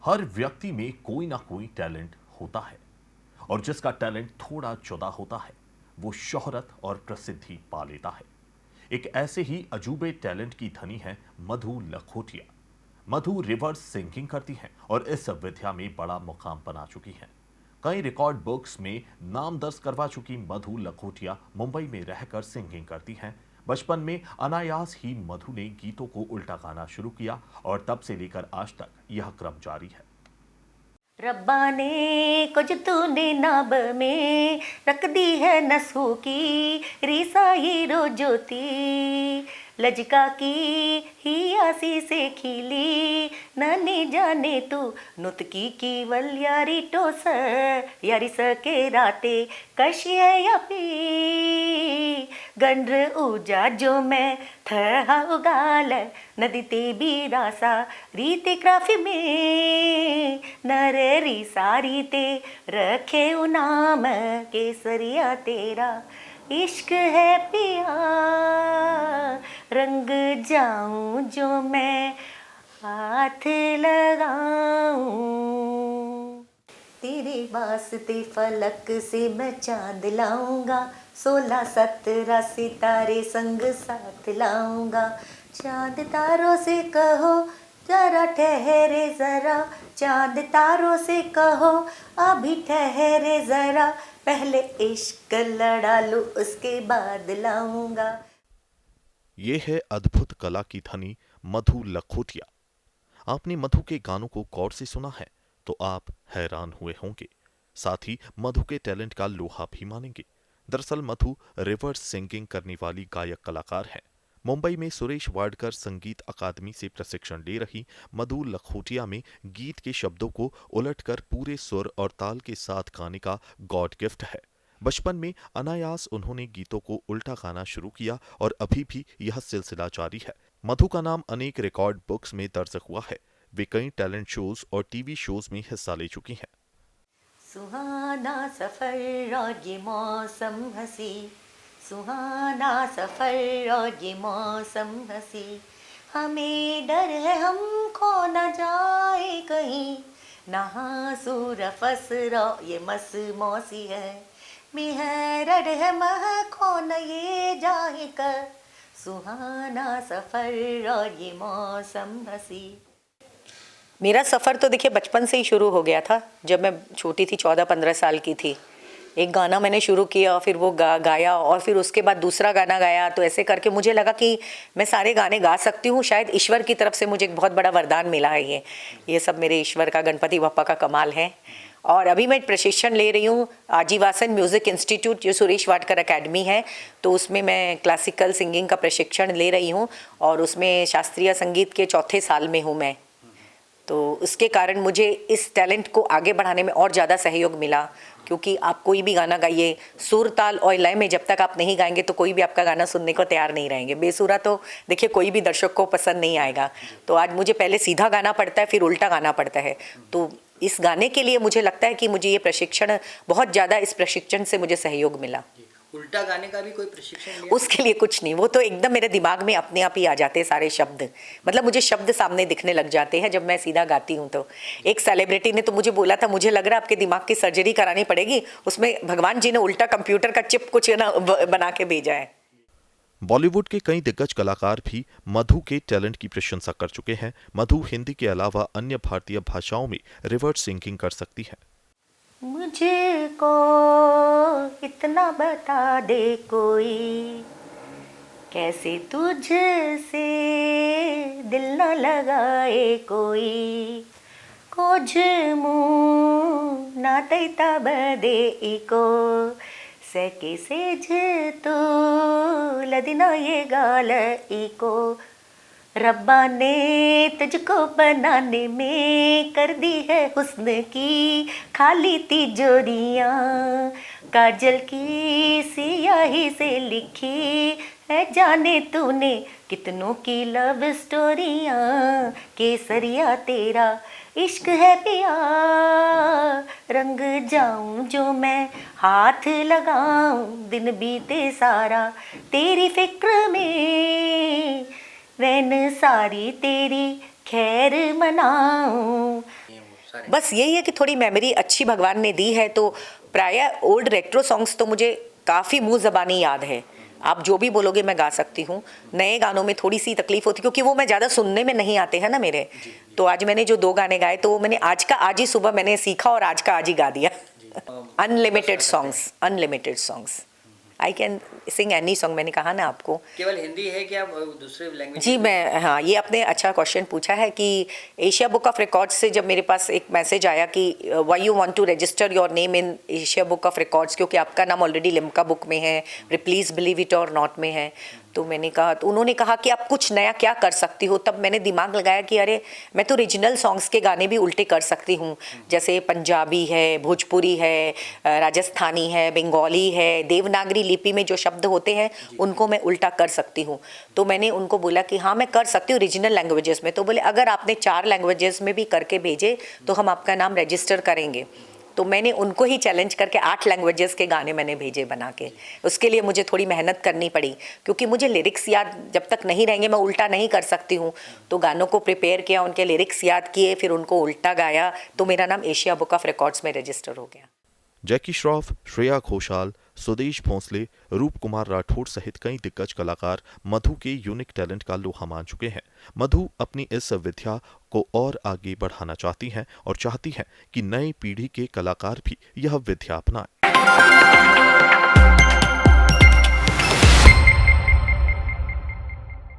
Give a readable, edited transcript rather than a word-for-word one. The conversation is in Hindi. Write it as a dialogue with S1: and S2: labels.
S1: हर व्यक्ति में कोई ना कोई टैलेंट होता है और जिसका टैलेंट थोड़ा जुदा होता है वो शोहरत और प्रसिद्धि पा लेता है। एक ऐसे ही अजूबे टैलेंट की धनी है मधु लखोटिया। मधु रिवर्स सिंगिंग करती हैं और इस विद्या में बड़ा मुकाम बना चुकी हैं। कई रिकॉर्ड बुक्स में नाम दर्ज करवा चुकी मधु लखोटिया मुंबई में रहकर सिंगिंग करती हैं। बचपन में अनायास ही मधु ने गीतों को उल्टा गाना शुरू किया और तब से लेकर आज तक यह क्रम जारी है।
S2: रब्बा ने कुछ तूने नाब में रख दी है नसों की रिसाई रो ज्योति लजका की ही आसी से खिली नने जाने तू नुतकी की वल यारी टोस यारी सके राते कशिया या पी गंड्र ऊजा जो मैं था उगाल नदी ते भी रासा रीते क्राफी में नरे री सारी ते रखे उ नाम केसरिया तेरा इश्क है पिया रंग जाऊं जो मैं हाथ लगाऊं तेरे वास्ते फलक से मैं चांद लाऊंगा 16-17 सितारे संग साथ लाऊंगा चांद तारों से कहो जरा ठहरे जरा चांद तारों से कहो अभी ठहरे जरा पहले इश्क लड़ा लो उसके बाद लाऊंगा।
S1: ये है अद्भुत कला की धनी मधु लखोटिया। आपने मधु के गानों को गौर से सुना है तो आप हैरान हुए होंगे, साथ ही मधु के टैलेंट का लोहा भी मानेंगे। दरअसल मधु रिवर्स सिंगिंग करने वाली गायक कलाकार है। मुंबई में सुरेश वाडकर संगीत अकादमी से प्रशिक्षण ले रही मधु लखोटिया में गीत के शब्दों को उलटकर पूरे सुर और ताल के साथ गाने का गॉड गिफ्ट है। बचपन में अनायास उन्होंने गीतों को उल्टा गाना शुरू किया और अभी भी यह सिलसिला जारी है। मधु का नाम अनेक रिकॉर्ड बुक्स में दर्ज हुआ है। वे कई टैलेंट शोज और टीवी शोज में हिस्सा ले चुकी हैं।
S2: सुहाना सफर और ये मौसम हंसी सुहाना सफर और ये मौसम हंसी हमें डर है हम खो न जाए कहीं नहा सूर फसरा ये मस मौसी है मिहरड है मह खो न ये जाए कर सुहाना सफर और ये मौसम हंसी। मेरा सफ़र तो देखिए बचपन से ही शुरू हो गया था। जब मैं छोटी थी 14-15 साल की थी एक गाना मैंने शुरू किया फिर वो गाया और फिर उसके बाद दूसरा गाना गाया तो ऐसे करके मुझे लगा कि मैं सारे गाने गा सकती हूँ। शायद ईश्वर की तरफ से मुझे एक बहुत बड़ा वरदान मिला है ये सब मेरे ईश्वर का गणपति बप्पा का कमाल है। और अभी मैं प्रशिक्षण ले रही हूँ आजीवासन म्यूज़िक इंस्टीट्यूट जो सुरेश वाडकर एकेडमी है तो उसमें मैं क्लासिकल सिंगिंग का प्रशिक्षण ले रही हूँ और उसमें शास्त्रीय संगीत के 4थे साल में हूँ मैं। तो उसके कारण मुझे इस टैलेंट को आगे बढ़ाने में और ज़्यादा सहयोग मिला क्योंकि आप कोई भी गाना गाइए सुर ताल और लय में जब तक आप नहीं गाएंगे तो कोई भी आपका गाना सुनने को तैयार नहीं रहेंगे। बेसुरा तो देखिए कोई भी दर्शक को पसंद नहीं आएगा। तो आज मुझे पहले सीधा गाना पड़ता है फिर उल्टा गाना पड़ता है। तो इस गाने के लिए मुझे लगता है कि मुझे ये प्रशिक्षण बहुत ज़्यादा इस प्रशिक्षण से मुझे सहयोग मिला।
S3: उल्टा गाने का भी कोई प्रशिक्षण लिया?
S2: उसके लिए कुछ नहीं, वो तो एकदम मेरे दिमाग में अपने आप ही आ जाते हैं सारे शब्द। मतलब मुझे शब्द सामने दिखने लग जाते हैं जब मैं सीधा गाती हूँ। तो एक सेलिब्रिटी ने तो मुझे बोला था मुझे लग रहा है आपके दिमाग की सर्जरी करानी पड़ेगी, उसमें भगवान जी ने उल्टा कंप्यूटर का चिप कुछ ना बना के भेजा है।
S1: बॉलीवुड के कई दिग्गज कलाकार भी मधु के टैलेंट की प्रशंसा कर चुके हैं। मधु हिंदी के अलावा अन्य भारतीय भाषाओं में रिवर्स सिंगिंग कर सकती है।
S2: मुझको इतना बता दे कोई कैसे तुझसे दिल न लगाए कोई कुछ मुँह ना तैता बदे इको सके सेज तो लदिना ये गाल इको रब्बा ने तुझको बनाने में कर दी है हुस्न की खाली तिजोरियाँ काजल की सियाही से लिखी है जाने तूने कितनों की लव स्टोरियाँ केसरिया तेरा इश्क है पिया रंग जाऊं जो मैं हाथ लगाऊं दिन बीते सारा तेरी फिक्र में रैन सारी तेरी खैर मनाऊं।
S3: सारे?
S2: बस यही है कि थोड़ी मेमोरी अच्छी भगवान ने दी है, तो प्रायः ओल्ड रेट्रो सॉन्ग्स तो मुझे काफ़ी मुंह ज़बानी याद है। आप जो भी बोलोगे मैं गा सकती हूँ। नए गानों में थोड़ी सी तकलीफ होती, क्योंकि वो मैं ज़्यादा सुनने में नहीं आते हैं ना मेरे। तो आज मैंने जो 2 गाने गाए, तो वो मैंने आज का आज ही सुबह मैंने सीखा और आज का आज ही गा दिया। Unlimited songs I can sing any song, मैंने कहा ना आपको।
S3: केवल हिंदी है क्या, दूसरे लैंग्वेज?
S2: जी मैं, हाँ, ये आपने अच्छा क्वेश्चन पूछा है कि एशिया बुक ऑफ रिकॉर्ड्स से जब मेरे पास एक मैसेज आया कि why you want to register your name in Asia book of records, क्योंकि आपका नाम ऑलरेडी लिम्का बुक में है, प्लीज बिलीव इट और नॉट में है। तो मैंने कहा, तो उन्होंने कहा कि आप कुछ नया क्या कर सकती हो। तब मैंने दिमाग लगाया कि अरे मैं तो रीजनल सॉन्ग्स के गाने भी उल्टे कर सकती हूँ, जैसे पंजाबी है, भोजपुरी है, राजस्थानी है, बंगाली है, देवनागरी लिपि में जो शब्द होते हैं उनको मैं उल्टा कर सकती हूँ। तो मैंने उनको बोला कि हाँ मैं कर सकती हूँ रीजनल लैंग्वेजेस में। तो बोले अगर आपने 4 लैंग्वेजेस में भी करके भेजे तो हम आपका नाम रजिस्टर करेंगे। तो मैंने उनको ही चैलेंज करके 8 लैंग्वेजेस के गाने मैंने भेजे बना के। उसके लिए मुझे थोड़ी मेहनत करनी पड़ी, क्योंकि मुझे लिरिक्स याद जब तक नहीं रहेंगे मैं उल्टा नहीं कर सकती हूँ। तो गानों को प्रिपेयर किया, उनके लिरिक्स याद किए, फिर उनको उल्टा गाया, तो मेरा नाम एशिया बुक ऑफ रिकॉर्ड्स में रजिस्टर हो गया।
S1: जैकी श्रॉफ, श्रेया घोषाल, सुदेश भोंसले, रूप कुमार राठौड़ सहित कई दिग्गज कलाकार मधु के यूनिक टैलेंट का लोहा मान चुके हैं। मधु अपनी इस विद्या को और आगे बढ़ाना चाहती हैं और चाहती हैं कि नई पीढ़ी के कलाकार भी यह विद्या अपनाएं।